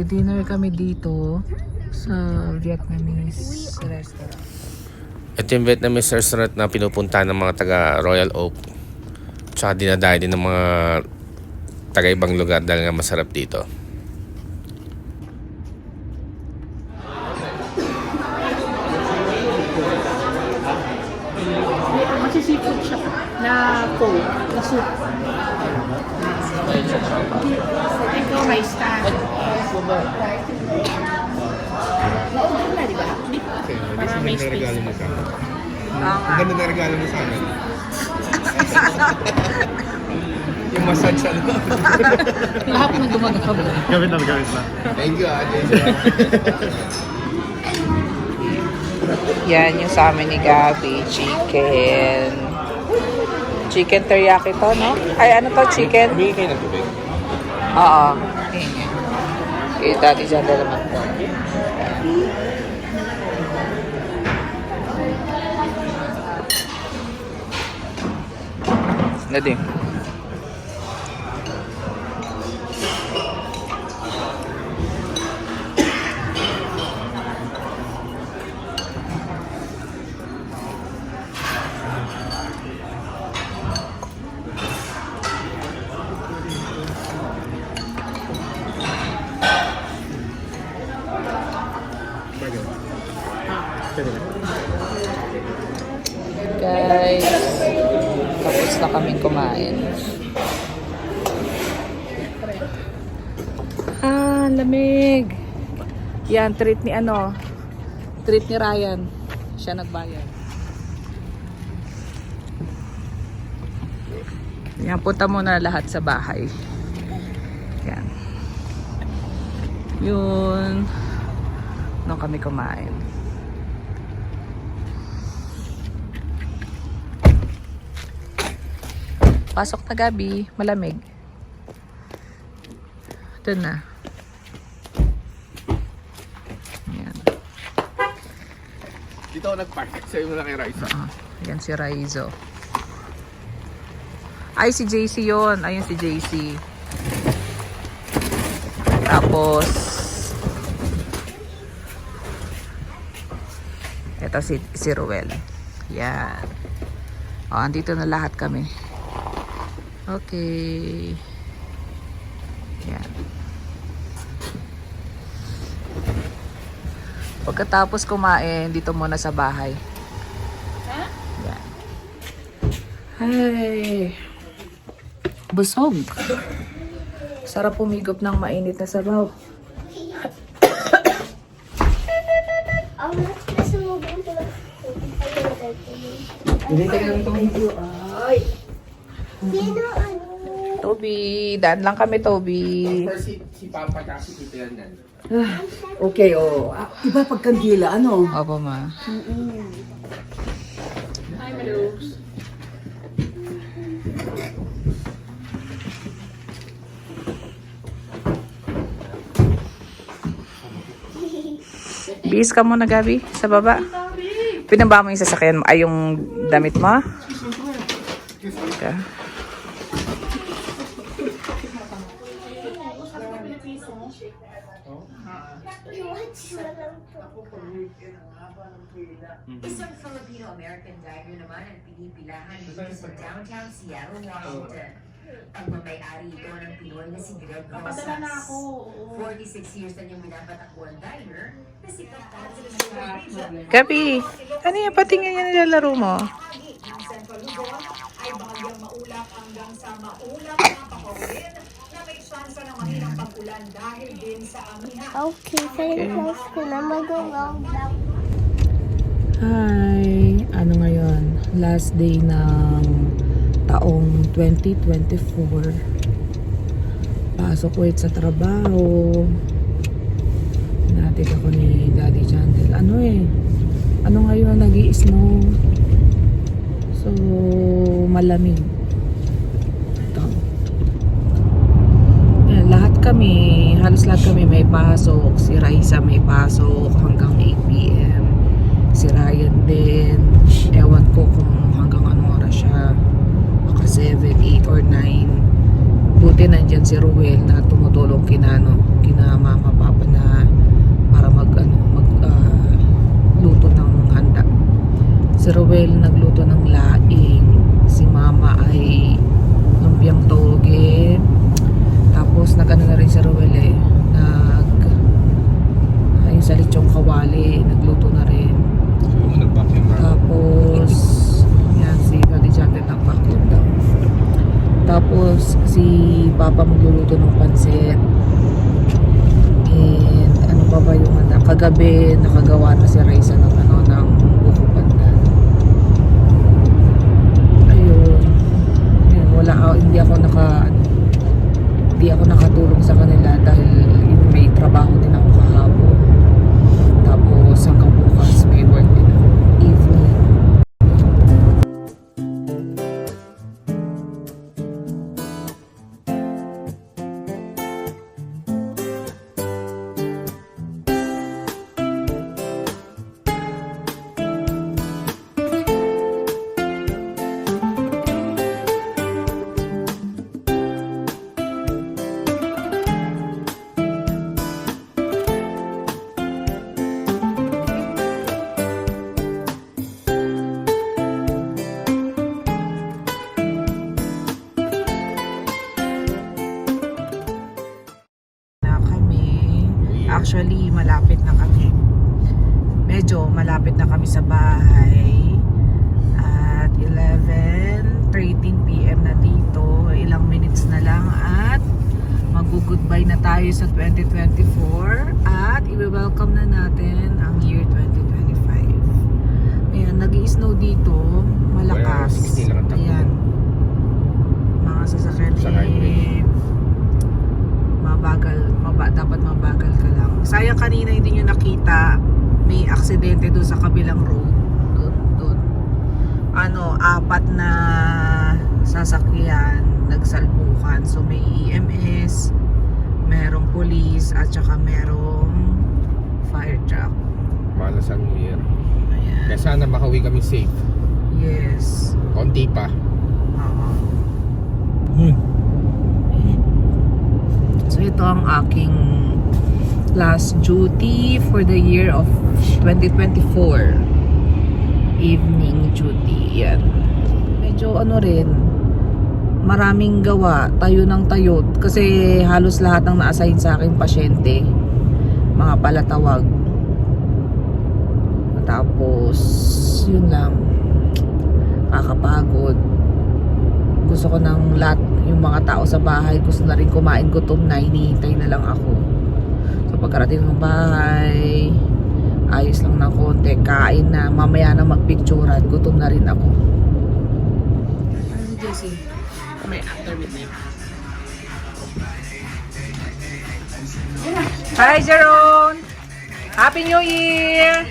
Nagdi-dinner kami dito sa Vietnamese restaurant. Ito yung Vietnamese restaurant na pinupunta ng mga taga Royal Oak. Tsaka dinadayo din ng mga taga ibang lugar dahil nga masarap dito. Kasi seafood siya na po, na soup. Ito, rice ka. Naubos na, di ba? Para may space. Mo sa akin. Oo nga. Ang ganda na regalo mo sa akin. Yung massage ano. Lahat na gumagawa. Gawin na. Thank you, Yan yung sa amin ni Gabi. Chicken. Chicken teriyaki to, no? Ay, ano to? Chicken? Humingi kayo ng tubig. Oo. Eh, dati dyan na naman to. Nadi. Guys, tapos na kaming kumain. Lamig. Yan, treat ni Ryan. Siya nagbayad. Yan, punta muna lahat sa bahay. Yan. Yun. Doon kami kumain. Pasok na, Gabi. Malamig. Ito na. Ayan. Dito ako nag-park. Sa'yo mo na kay Raisa. Ayan si Raizo. Ay, si JC yun. Ayun si JC. Tapos, ito si Ruel. Yan. O, andito na lahat kami. Okay. Yan. Pagkatapos kumain, dito muna sa bahay. Yan. Ay. Busog. Sarap pumigop ng mainit na sabaw. Hindi tayo ng video. Ay. Toby, daan lang kami, Toby. First si Papa kasi Tito yan nan. Okay, oh. Iba pagkandila, ano? Opo, ma. Hi, Malus. Bis ka muna, Gabi, sa baba. Pinaba mo yung sasakyan mo, ay yung damit mo? Okay. Isang Filipino-American diner naman ang pinipilahan dito sa downtown Seattle, Washington. Ang mamayari ito ng Pinoy na si Greg Rosas. 46 years na niyang minapatakbo ang diner na si Gabi, ano yung patingin niya nilalaro mo? Ang Central Luzon ay bahagyang maulap hanggang sa maulap na papawin na may tsansa ng mahinang pag-ulan dahil din sa amihan. Okay, close ko na mag-vlog. Hi! Ano ngayon? Last day ng taong 2024. Pasok ulit sa trabaho. Natin ako ni Daddy Chandel. Ano ngayon? Nag-i-snow. So, malamig. Ito. Yan, halos lahat kami may pasok. Si Raisa may pasok hanggang 8 p.m. Si Ryan din. Ewan ko kung hanggang anong oras siya. Baka 7, 8, or 9. Buti nandyan si Ruel na tumutulong kina mama papa na para luto ng handa. Si Ruel nagluto ng laing, si mama ay lumpiang toge. Tapos nag-ano na rin si Ruel yung sa lechong kawali, nagluto na rin. Tapos yan, si Kadijate nag-vacuum daw. Tapos si Papa magluluto ng pansit. And ano pa ba yung handa? Kagabi nakagawa na si Raisa ng buko pandan. Ayun. Hindi ako nakatulong sa kanila dahil may trabaho din ako kahapon. Tapos hanggang bukas may work din ako. Evening. Actually, malapit na kami. Medyo malapit na kami sa bahay. At 11:13 PM na dito. Ilang minutes na lang at mag-goodbye na tayo sa 2024 at i-welcome na natin ang year 2025. Ayan, nag-i-snow dito. Malakas. Ayan. Mga sasakyan dapat mabagal ka lang. Sayang kanina hindi nyo nakita, may aksidente doon sa kabilang road. Doon. 4 na sasakyan nagsalpukan. So may EMS, merong police, at saka merong fire truck. Malas ang year. Ayan. Kaya sana makauwi kami safe. Yes. Konti pa. Oo. So ito ang aking last duty for the year of 2024. Evening duty. Yan. Medyo maraming gawa. Tayo ng tayo. Kasi halos lahat ng na-assign sa aking pasyente, mga palatawag. Tapos, yun lang. Kakapagod. Gusto ko ng lahat, yung mga tao sa bahay, gusto na rin kumain, gutom na, hinihintay na lang ako. So pagkarating ng bahay, ayos lang ng konti, kain na, mamaya na magpicturan, gutom na rin ako. Jesse, may after midnight. Hi Jeron! Happy New Year!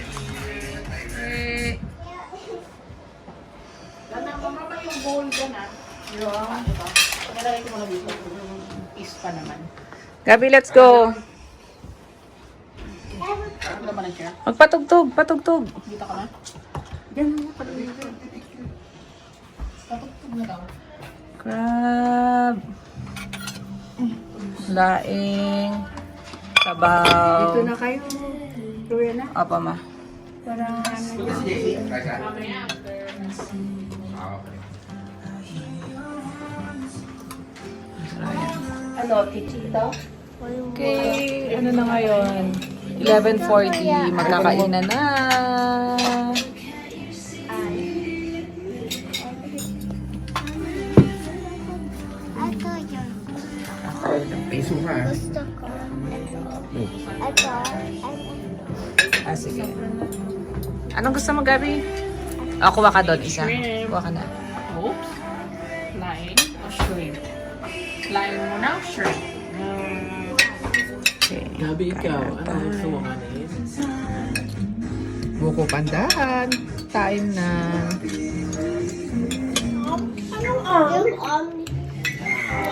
Gabi, let's go. Magpatugtog, patugtog. Dito ka na? Crab. Laing. Sabaw. Dito na kayo. Tuloy na. Apa ma? Parang ano, tichito? Okay, ano na ngayon? 11:40, magkakainan na. Piso ka. Gusto ko. Ito. Ah, sige. Anong gusto mo, Gabi? Oh, kuha ka doon, isa. Kuha ka na. Oops. Laing o shrimp? Laing muna o shrimp? Okay. Gabi, ikaw. Ano gusto mo kanin? Buko pandan. Time na.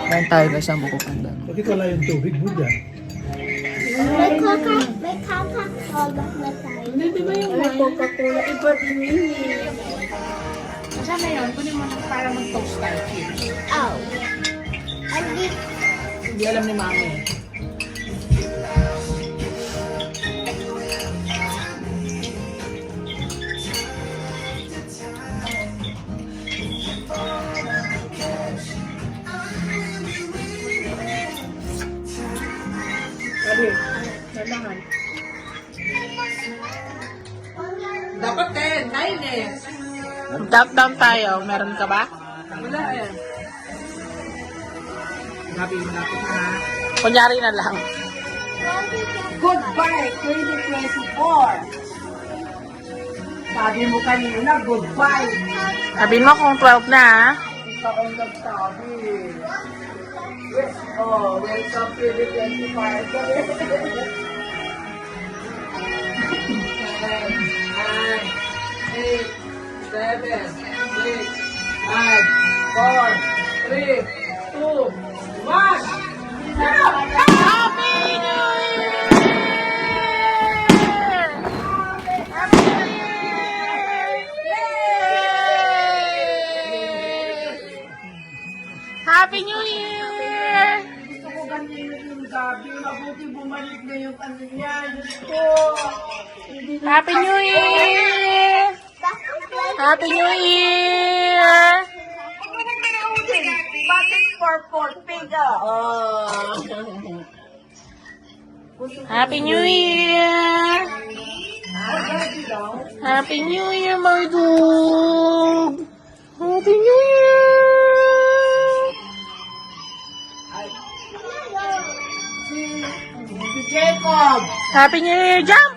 Meron tayo guys ang buko pandan. Bakit wala yung tubig mo dyan? May Coca-Cola na tayo. Hindi ba yung May Coca-Cola. Iba din yun. Sana yun, kunin mo na para mag-toast tayo. Cheers. Oh. Hindi alam ni Mami. Sabi, kailangan. Dapat 10, 9 eh. Tap down tayo. Meron ka ba? Wala eh. Gabi, malapit na ha. Kunyari na lang. Goodbye, 2024! Sabi mo kanina, goodbye! Sabihin mo kung 12 na ha. Ikaw ang nagsabi. Oh, welcome to the 25. 9, 8, 7, 6, 5, 4, 3, 2, 1. Happy New Year! Gusto ko ganyan yung gabi. Mabuti bumalik na yung ano niya. Diyos ko. Hindi na Happy New Year! Happy New Year! bakit purple pig ah? Happy New Year! Happy New Year, my dog! Happy New Year! Si Jacob! Happy New Year, jump!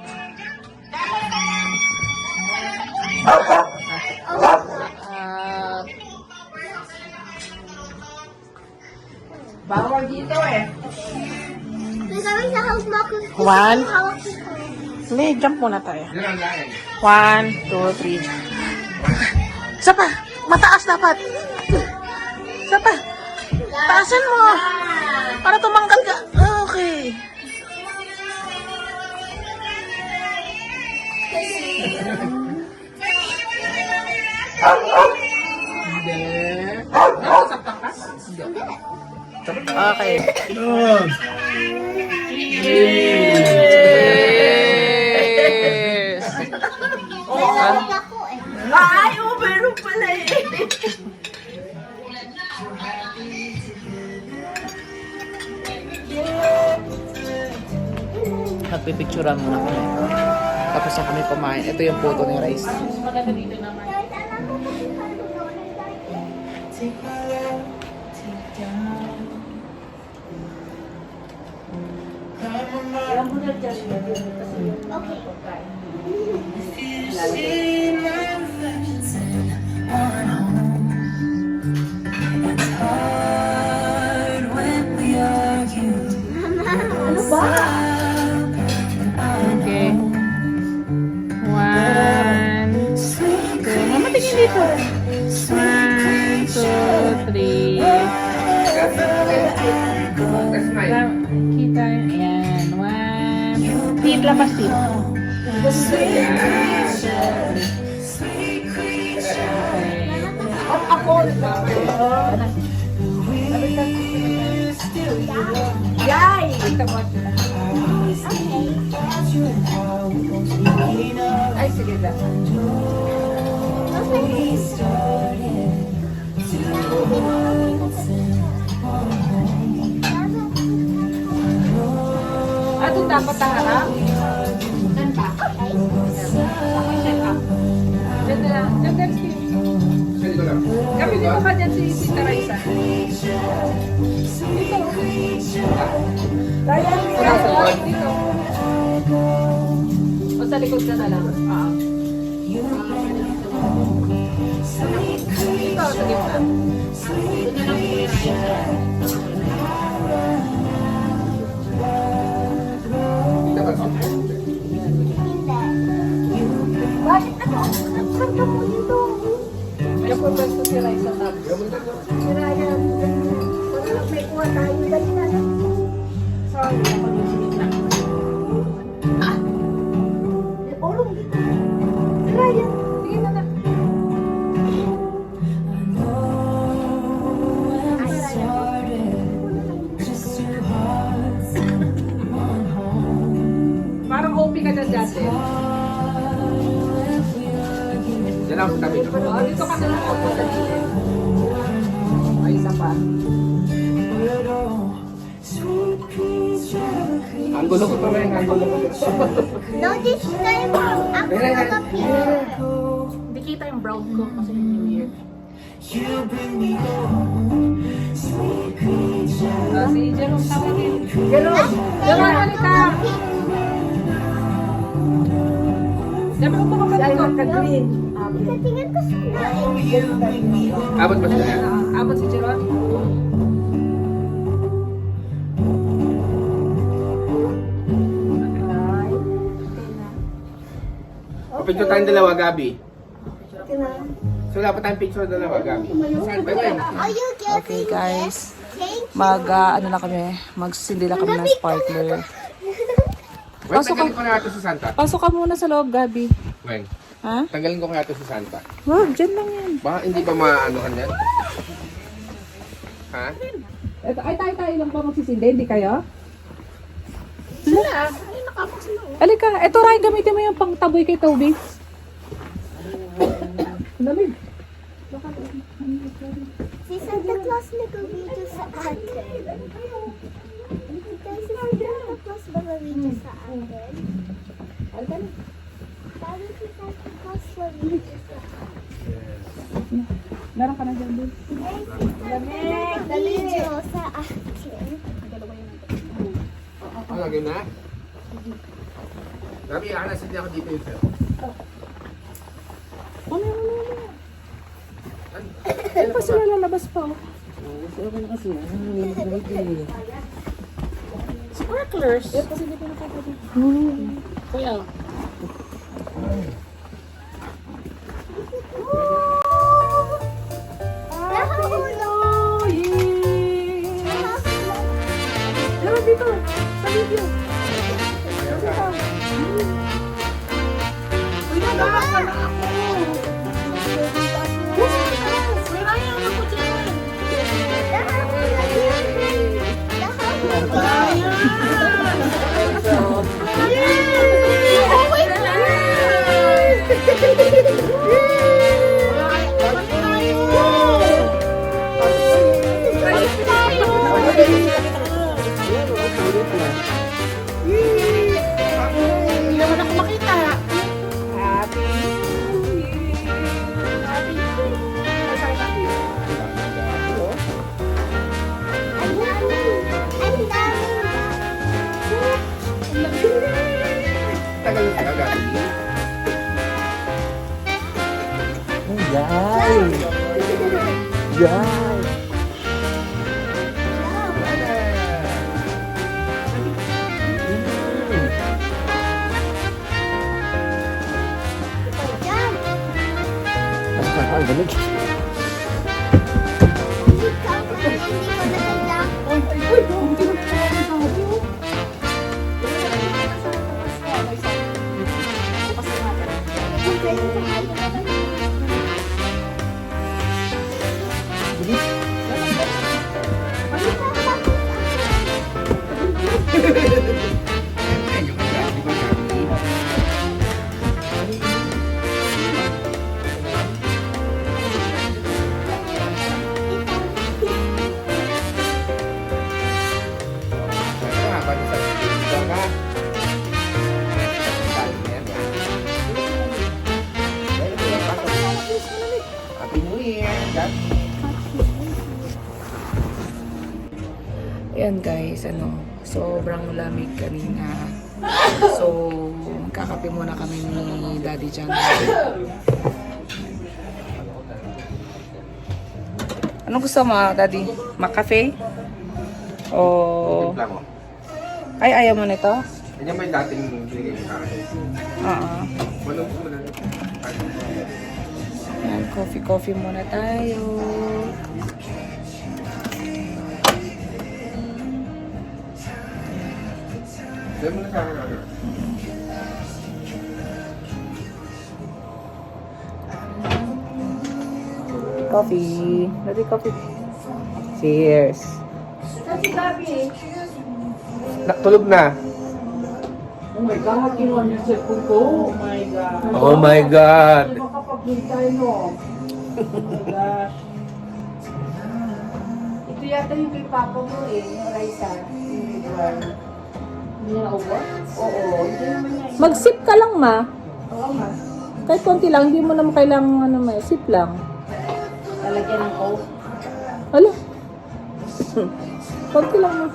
Bawal dito eh. Nagawin sa house mo ako. One. Hawak ko. Hindi, jump muna tayo. 1, 2, 3. Isa pa! Mataas dapat! Isa pa! Taasan mo! Para tumanggal ka. Okay. Okay. Yes! Nagawin ako eh. Ay, oh, meron pala eh. Nagpipicturean muna kami. Tapos na kami kumain. Ito yung photo ni Rice. Maganda dito naman. Guys, alam ko kung saan okay. Ano ba? Okay. 1, 2. Mama, tingin dito. 1, 2, 3. Kita. Ayan. 1. Tit, labas tit. At ako, Yay! Ay, sige na. Ito dapat taharap. Ganda. Diyan na lang. Diyan si... Gamitin mo ka dyan si Tita Raisa. Dito. Dito. O sa likod ka na lang. Dito, sa gitna. Bakit ako? Nagkanta mo dito. May pwesto si Raisa na. Si Ryan. May kuha tayo. Dali na lang. Sorry, ako yung sa gitna. Orong dito. Si Ryan. Sige na na. Ay, Ryan. lang sa tabi. Dito ka na lang ako sa gilid. Ay, isa pa. Ang gulo ko pa rin, ang gulo ko. No, this time, ako nakapira. Hindi kita yung brown ko kasi yung New Year. Si Jerome tawagin. Jerome! Jerome, halika! Jerome, huwag ka green. Tingnan ko sana. Abot ba siya? Abot si Jerome. Picture tayong dalawa, Gabi. Tingnan. So, dapat tayong picture dalawa, Gabi. Saan ba yan? Are you Okay getting guys, this? Thank you. ano na kami, magsindi na kami ng sparkler. Wait, Pasok tanggalin ko na ito si Santa. Pasok ka muna sa loob, Gabi. Wait, Ha? tanggalin ko kaya ito si Santa. Wag, dyan lang yan. Baka hindi pa maanohan yan? Ha? Ay, tayo lang ba magsisindi? Hindi kayo? Halika, eto Ryan, gamitin mo yung pangtaboy kay Toby. Lamig. Si Santa Claus nag-video sa atin. Guys, si Santa Claus ba nag-video sa atin? Sabi si Santa Claus nag-video sa atin. Meron ka na dyan, Bill. Guys, si Santa nag-video sa atin. Ano, lagyan na? Gabi, nakanasin niya ako dito yung sir. Ano pa sila lalabas pa? Oh. Sparklers. Kuya. Nahulog! Meron dito, sa video. Uy, nagahak ka na ako. Maraya ako dyan. Hindi naman ako makita. Happy New Year. Happy New Year. Tagal ka, Gabi. Ayun ka, Gabi, ba, Gabi? Ano nga ba sa dito ka? Happy New Year, Gabi. Ayan guys, sobrang lamig kanina. So, kakape muna kami ni Daddy John. Anong gusto mo, Daddy? Makafe? O... Timpla mo. Ay, ayaw mo nito? Ganyan ba yung dating binigay mo sa akin? Oo. Walang mo na. Ayan, coffee muna tayo. Dahil mo na sa akin. Coffee. Daddy, coffee. Cheers. Tulog na. Oh my God, kinuha niya yung cellphone ko. Oh my God. Oh my God. Makapag Hintay mo. Oh my gosh. Ito yata yung kay Papa mo eh, yung Raisa. Yung Ridwan. Hindi na naubos? Oo, hindi naman niya. Mag-sip ka lang, ma. Oo, mas. Kahit konti lang, hindi mo naman kailangan ano, ma. Sip lang. Lalagyan ng coke. Hala. Konti lang, ma.